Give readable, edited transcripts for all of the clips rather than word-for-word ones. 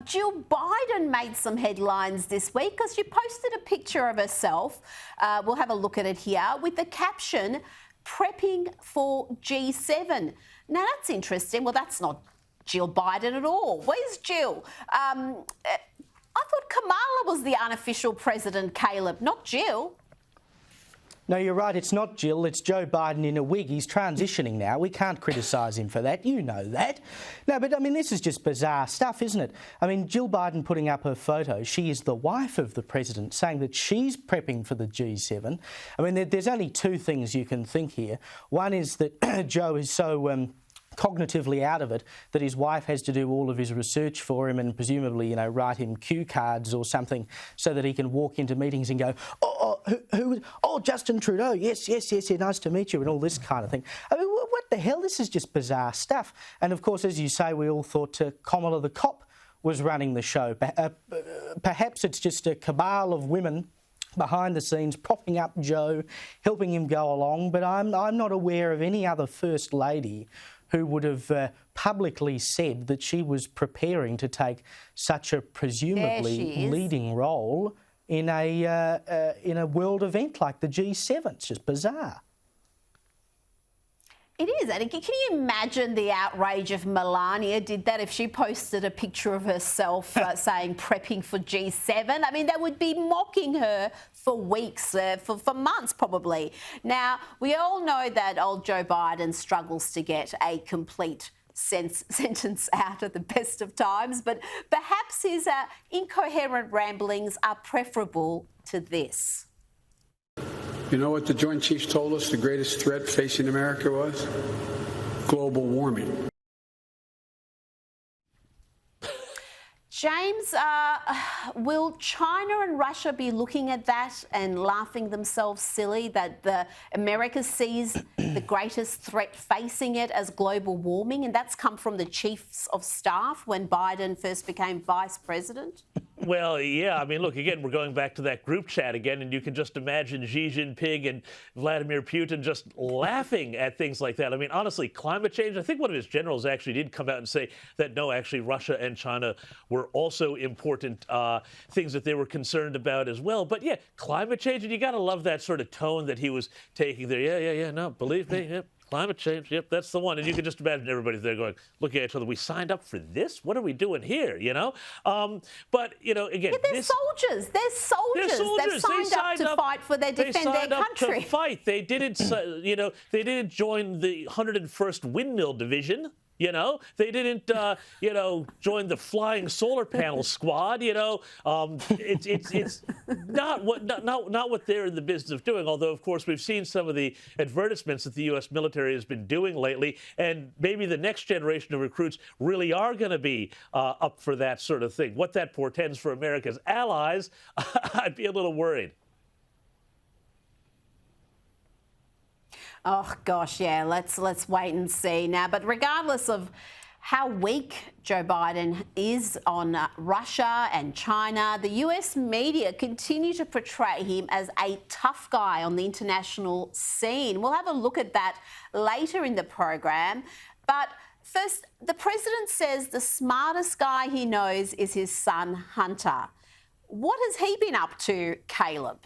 Jill Biden made some headlines this week because she posted a picture of herself. We'll have a look at it here with the caption, "Prepping for G7." Now, that's interesting. Well, that's not Jill Biden at all. Where's Jill? I thought Kamala was the unofficial president, Caleb, not Jill. No, you're right, it's not Jill, it's Joe Biden in a wig. He's transitioning now. We can't criticise him for that, you know that. No, but I mean, this is just bizarre stuff, isn't it? I mean, Jill Biden putting up her photo, she is the wife of the president, saying that she's prepping for the G7. I mean, there's only two things you can think here. One is that Joe is so cognitively out of it that his wife has to do all of his research for him and presumably, write him cue cards or something so that he can walk into meetings and go, oh, Justin Trudeau, yes, nice to meet you, and all this kind of thing. I mean, what the hell? This is just bizarre stuff. And of course, as you say, we all thought Kamala the cop was running the show. Perhaps it's just a cabal of women behind the scenes propping up Joe, helping him go along, but I'm not aware of any other First Lady who would have publicly said that she was preparing to take such a presumably leading role in a world event like the G7. It's just bizarre. It is. And can you imagine the outrage if Melania did that, if she posted a picture of herself saying prepping for G7? I mean, they would be mocking her for weeks, for months probably. Now, we all know that old Joe Biden struggles to get a complete sentence out at the best of times, but perhaps his incoherent ramblings are preferable to this. You know what the Joint Chiefs told us the greatest threat facing America was? Global warming. James, will China and Russia be looking at that and laughing themselves silly that America sees the greatest threat facing it as global warming? And that's come from the chiefs of staff when Biden first became vice president? Well, yeah. I mean, look, again, we're going back to that group chat again, and you can just imagine Xi Jinping and Vladimir Putin just laughing at things like that. I mean, honestly, climate change, I think one of his generals actually did come out and say that, no, actually, Russia and China were also important things that they were concerned about as well. But, yeah, climate change, and you got to love that sort of tone that he was taking there. Yeah, no, believe me, yeah. Climate change, yep, that's the one. And you can just imagine everybody there going, looking at each other, we signed up for this? What are we doing here, But, again... Yeah, they're soldiers. They're soldiers. They've signed up to fight for defend their country. They signed up to fight. They didn't, they didn't join the 101st Windmill Division. They didn't, join the flying solar panel squad. It's not what they're in the business of doing. Although, of course, we've seen some of the advertisements that the U.S. military has been doing lately, and maybe the next generation of recruits really are going to be up for that sort of thing. What that portends for America's allies, I'd be a little worried. Oh, gosh, yeah, let's wait and see now. But regardless of how weak Joe Biden is on Russia and China, the US media continue to portray him as a tough guy on the international scene. We'll have a look at that later in the program. But first, the president says the smartest guy he knows is his son, Hunter. What has he been up to, Caleb?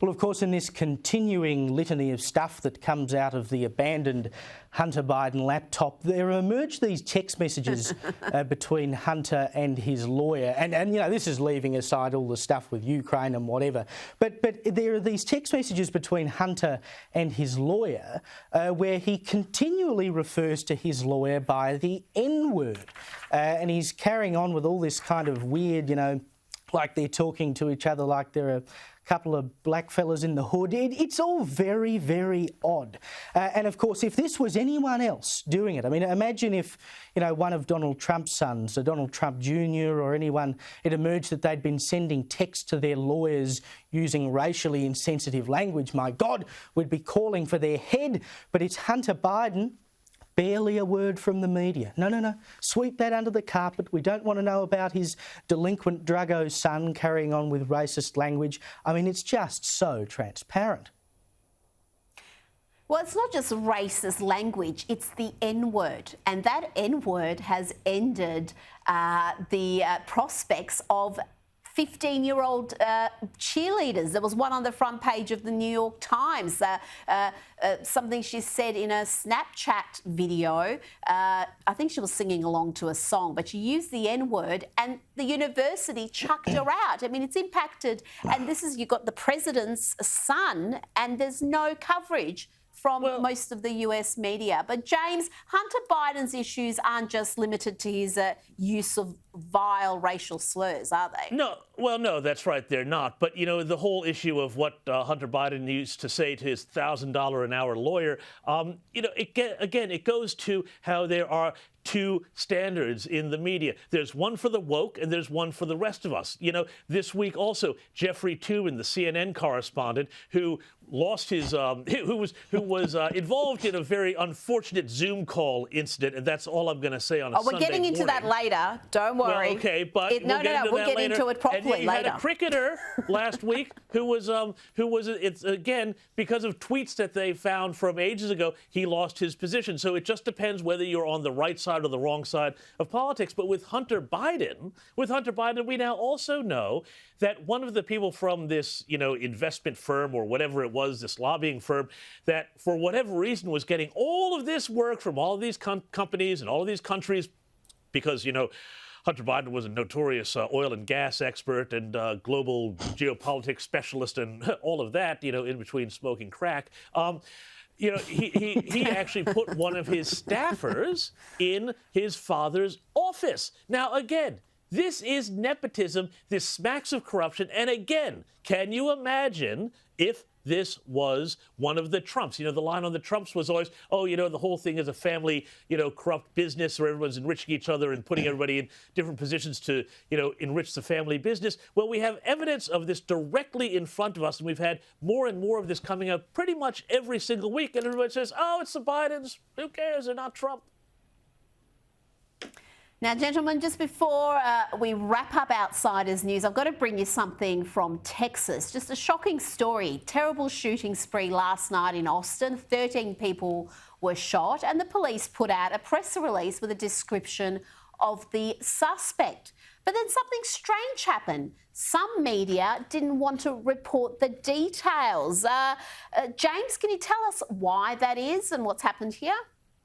Well, of course, in this continuing litany of stuff that comes out of the abandoned Hunter Biden laptop, there emerged these text messages between Hunter and his lawyer. And this is leaving aside all the stuff with Ukraine and whatever. But there are these text messages between Hunter and his lawyer where he continually refers to his lawyer by the N-word. And he's carrying on with all this kind of weird, like they're talking to each other like they're a couple of black fellas in the hood. It's all very, very odd. And of course, if this was anyone else doing it, I mean, imagine if, one of Donald Trump's sons, or Donald Trump Jr. or anyone, it emerged that they'd been sending texts to their lawyers using racially insensitive language. My God, we'd be calling for their head. But it's Hunter Biden. Barely a word from the media. No. Sweep that under the carpet. We don't want to know about his delinquent druggo son carrying on with racist language. I mean, it's just so transparent. Well, it's not just racist language, it's the N-word. And that N-word has ended the prospects of 15-year-old cheerleaders. There was one on the front page of the New York Times, something she said in a Snapchat video. I think she was singing along to a song, but she used the N-word and the university chucked her out. I mean, it's impacted, and you've got the president's son, and there's no coverage from most of the US media. But James, Hunter Biden's issues aren't just limited to his use of vile racial slurs, are they? No, well, no, that's right, they're not. But, you know, the whole issue of what Hunter Biden used to say to his $1,000 an hour lawyer, you know, it goes to how there are two standards in the media. There's one for the woke and there's one for the rest of us. You know, this week also, Jeffrey Toobin, the CNN correspondent, who lost his, who was involved in a very unfortunate Zoom call incident, and that's all I'm going to say on a Sunday morning. We're getting into that later. Don't worry. Well, okay, but we'll get into it properly later. Had a cricketer last week who was it's again because of tweets that they found from ages ago. He lost his position. So it just depends whether you're on the right side or the wrong side of politics. But with Hunter Biden, we now also know that one of the people from this, you know, investment firm or whatever it was, this lobbying firm, that for whatever reason was getting all of this work from all of these companies and all of these countries, because, you know, Hunter Biden was a notorious oil and gas expert and global geopolitics specialist and all of that, you know, in between smoking crack. You know, he actually put one of his staffers in his father's office. Now, again, this is nepotism. This smacks of corruption. And again, can you imagine if this was one of the Trumps? You know, the line on the Trumps was always, oh, you know, the whole thing is a family, you know, corrupt business where everyone's enriching each other and putting everybody in different positions to, you know, enrich the family business. Well, we have evidence of this directly in front of us, and we've had more and more of this coming up pretty much every single week. And everybody says, oh, it's the Bidens. Who cares? They're not Trump. Now, gentlemen, just before we wrap up Outsiders News, I've got to bring you something from Texas. Just a shocking story. Terrible shooting spree last night in Austin. 13 people were shot, and the police put out a press release with a description of the suspect. But then something strange happened. Some media didn't want to report the details. James, can you tell us why that is and what's happened here?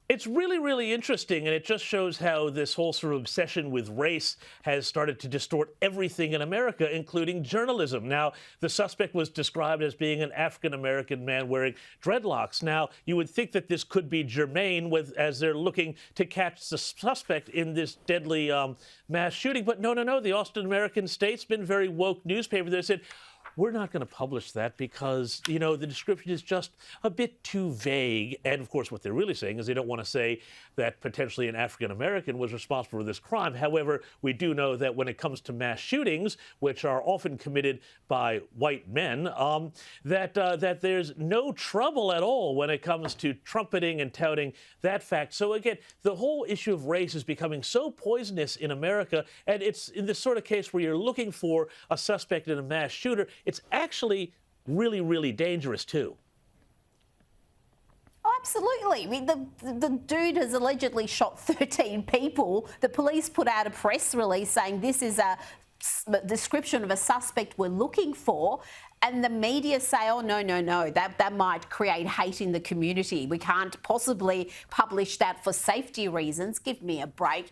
It's really, really interesting, and it just shows how this whole sort of obsession with race has started to distort everything in America, including journalism. Now, the suspect was described as being an African-American man wearing dreadlocks. Now, you would think that this could be germane as they're looking to catch the suspect in this deadly mass shooting. But no. The Austin American-Statesman, very woke newspaper, they said, we're not going to publish that because, you know, the description is just a bit too vague. And, of course, what they're really saying is they don't want to say that potentially an African-American was responsible for this crime. However, we do know that when it comes to mass shootings, which are often committed by white men, that there's no trouble at all when it comes to trumpeting and touting that fact. So, again, the whole issue of race is becoming so poisonous in America, and it's in this sort of case where you're looking for a suspect in a mass shooter. It's actually really, really dangerous, too. Oh, absolutely. I mean, the dude has allegedly shot 13 people. The police put out a press release saying this is a description of a suspect we're looking for. And the media say, oh, no, that might create hate in the community. We can't possibly publish that for safety reasons. Give me a break.